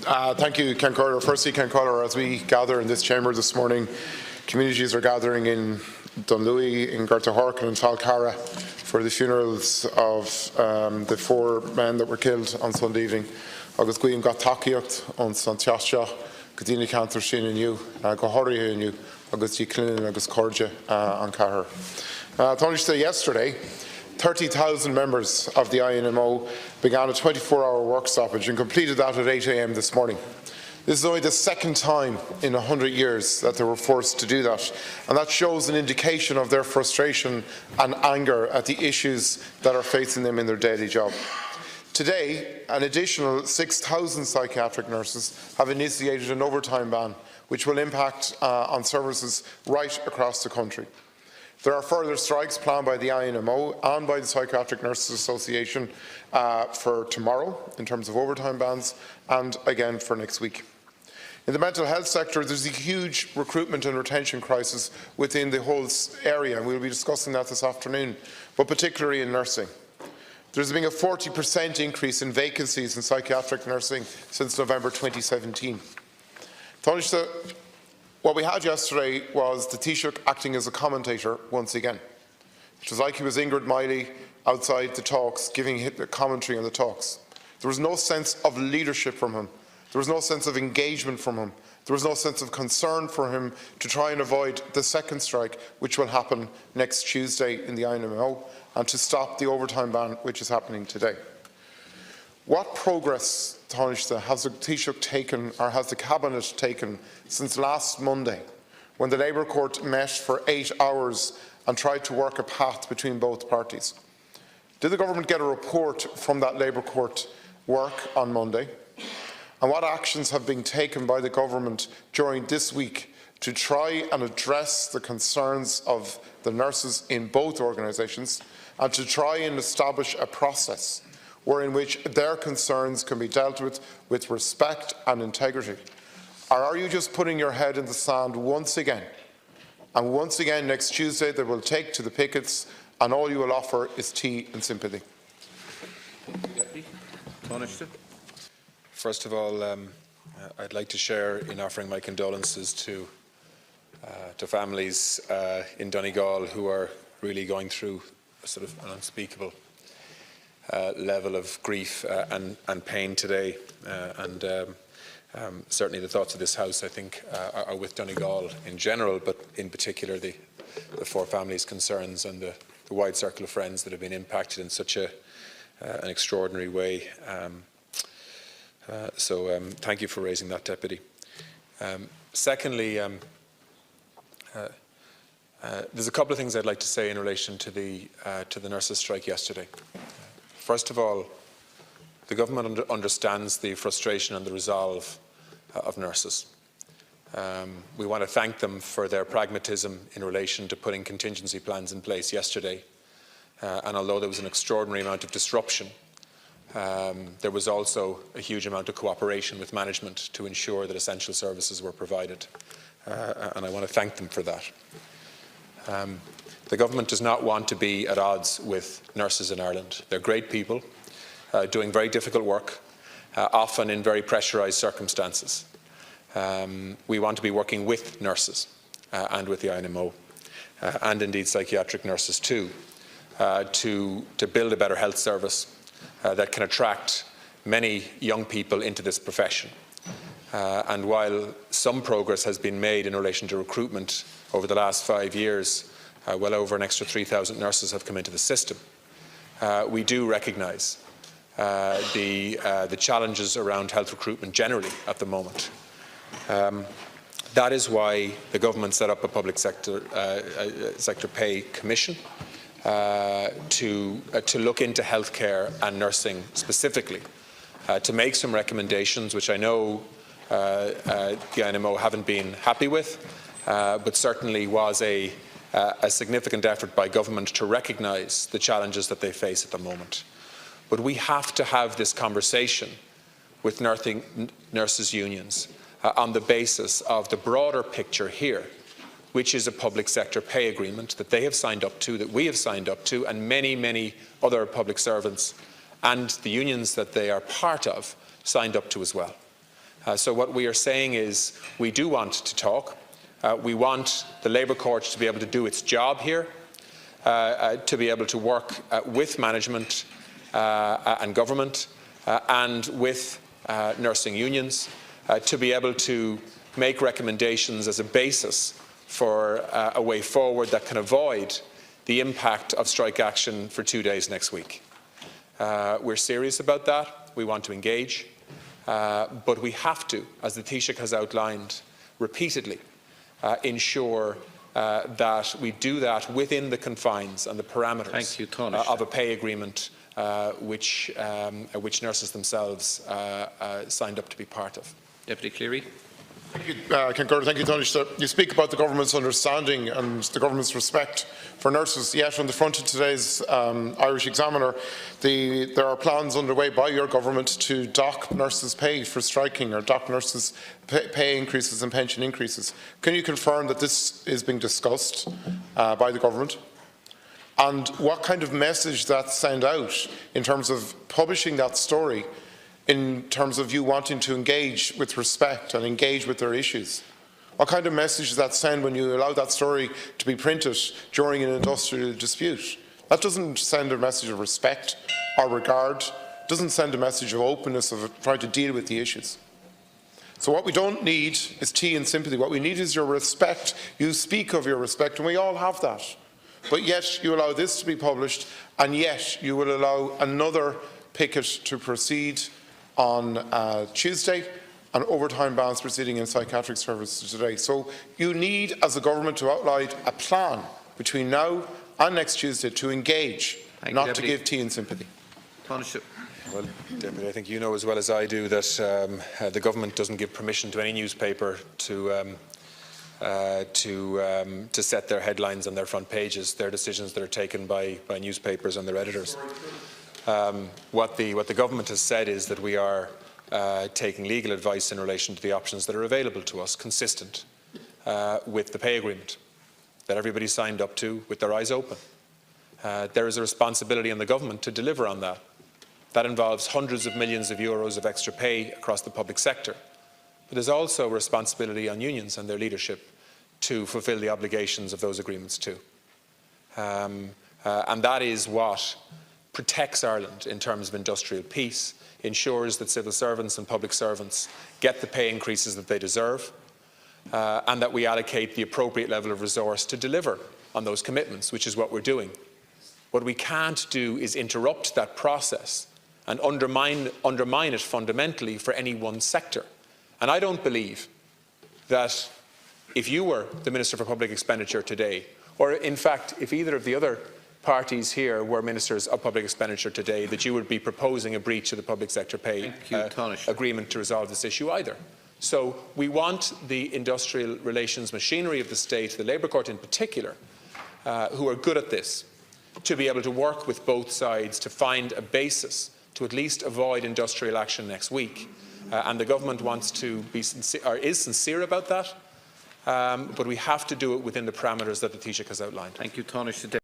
Thank you, Ken Carter. Firstly, Ken Carter, as we gather in this chamber this morning, communities are gathering in Dunlewy, in Gartahork and in Talcara for the funerals of the 4 men that were killed on Sunday evening. Agus Guim got takiacht on Santiago, Gadini Cantor Shin and you, Gohori and you, Agus Clinin, Agus Corja on Cahar. Tony yesterday, 30,000 members of the INMO began a 24-hour work stoppage and completed that at 8 a.m. this morning. This is only the second time in 100 years that they were forced to do that, and that shows an indication of their frustration and anger at the issues that are facing them in their daily job. Today, an additional 6,000 psychiatric nurses have initiated an overtime ban, which will impact on services right across the country. There are further strikes planned by the INMO and by the Psychiatric Nurses Association for tomorrow in terms of overtime bans and again for next week. In the mental health sector, there's a huge recruitment and retention crisis within the whole area, and we'll be discussing that this afternoon, but particularly in nursing. There's been a 40% increase in vacancies in psychiatric nursing since November 2017. What we had yesterday was the Taoiseach acting as a commentator once again. It was like he was Ingrid Miley outside the talks, giving the commentary on the talks. There was no sense of leadership from him. There was no sense of engagement from him. There was no sense of concern for him to try and avoid the second strike, which will happen next Tuesday in the INMO, and to stop the overtime ban, which is happening today. What progress, Taoiseach, has the Taoiseach taken, or has the Cabinet taken, since last Monday, when the Labour Court met for 8 hours and tried to work a path between both parties? Did the Government get a report from that Labour Court work on Monday? And what actions have been taken by the Government during this week to try and address the concerns of the nurses in both organisations and to try and establish a process in which their concerns can be dealt with respect and integrity? Or are you just putting your head in the sand once again? And once again next Tuesday they will take to the pickets and all you will offer is tea and sympathy? First of all, I'd like to share in offering my condolences to families in Donegal who are really going through a sort of an unspeakable level of grief and pain today, and certainly the thoughts of this House, I think, are with Donegal in general, but in particular the 4 families' concerns and the wide circle of friends that have been impacted in such an extraordinary way. So thank you for raising that, Deputy. Secondly, there's a couple of things I'd like to say in relation to the nurses' strike yesterday. First of all, the Government understands the frustration and the resolve of nurses. We want to thank them for their pragmatism in relation to putting contingency plans in place yesterday. And although there was an extraordinary amount of disruption, there was also a huge amount of cooperation with management to ensure that essential services were provided. And I want to thank them for that. The Government does not want to be at odds with nurses in Ireland. They're great people, doing very difficult work, often in very pressurised circumstances. We want to be working with nurses and with the INMO, and indeed psychiatric nurses too, to build a better health service that can attract many young people into this profession. And while some progress has been made in relation to recruitment over the last 5 years, well over an extra 3,000 nurses have come into the system, we do recognise the challenges around health recruitment generally at the moment. That is why the Government set up a public sector pay commission to look into healthcare and nursing specifically, to make some recommendations which I know the INMO haven't been happy with, but certainly was a significant effort by Government to recognise the challenges that they face at the moment. But we have to have this conversation with nurses' unions on the basis of the broader picture here, which is a public sector pay agreement that they have signed up to, that we have signed up to, and many, many other public servants and the unions that they are part of signed up to as well. So what we are saying is we do want to talk. We want the Labour Court to be able to do its job here, to be able to work with management and government and with nursing unions, to be able to make recommendations as a basis for a way forward that can avoid the impact of strike action for 2 days next week. We're serious about that. We want to engage. But we have to, as the Taoiseach has outlined repeatedly, ensure that we do that within the confines and the parameters of a pay agreement which nurses themselves signed up to be part of. Deputy Cleary. Thank you, Thank you, Taoiseach. You speak about the government's understanding and the government's respect for nurses. Yet, on the front of today's Irish Examiner, there are plans underway by your government to dock nurses' pay for striking, or dock nurses' pay increases and pension increases. Can you confirm that this is being discussed by the government? And what kind of message that send out in terms of publishing that story, in terms of you wanting to engage with respect and engage with their issues? What kind of message does that send when you allow that story to be printed during an industrial dispute? That doesn't send a message of respect or regard, doesn't send a message of openness of trying to deal with the issues. So what we don't need is tea and sympathy. What we need is your respect. You speak of your respect, and we all have that. But yet you allow this to be published, and yet you will allow another picket to proceed on Tuesday, and overtime bans proceeding in psychiatric services today. So you need, as a government, to outline a plan between now and next Tuesday to engage, not to give tea and sympathy. Well, Deputy, I think you know as well as I do that the government doesn't give permission to any newspaper to set their headlines on their front pages. They're decisions that are taken by newspapers and their editors. What the government has said is that we are taking legal advice in relation to the options that are available to us, consistent with the pay agreement that everybody signed up to with their eyes open. There is a responsibility on the government to deliver on that. That involves hundreds of millions of euros of extra pay across the public sector. But there's also a responsibility on unions and their leadership to fulfil the obligations of those agreements too. And that is what protects Ireland in terms of industrial peace, ensures that civil servants and public servants get the pay increases that they deserve, and that we allocate the appropriate level of resource to deliver on those commitments, which is what we're doing. What we can't do is interrupt that process and undermine it fundamentally for any one sector. And I don't believe that if you were the Minister for Public Expenditure today, or in fact if either of the other parties here were Ministers of Public Expenditure today, that you would be proposing a breach of the public sector pay agreement to resolve this issue either. So we want the industrial relations machinery of the state, the Labour Court in particular, who are good at this, to be able to work with both sides to find a basis to at least avoid industrial action next week. And the government wants to be sincere, or is sincere about that, but we have to do it within the parameters that the Taoiseach has outlined. Thank you, Tánaiste.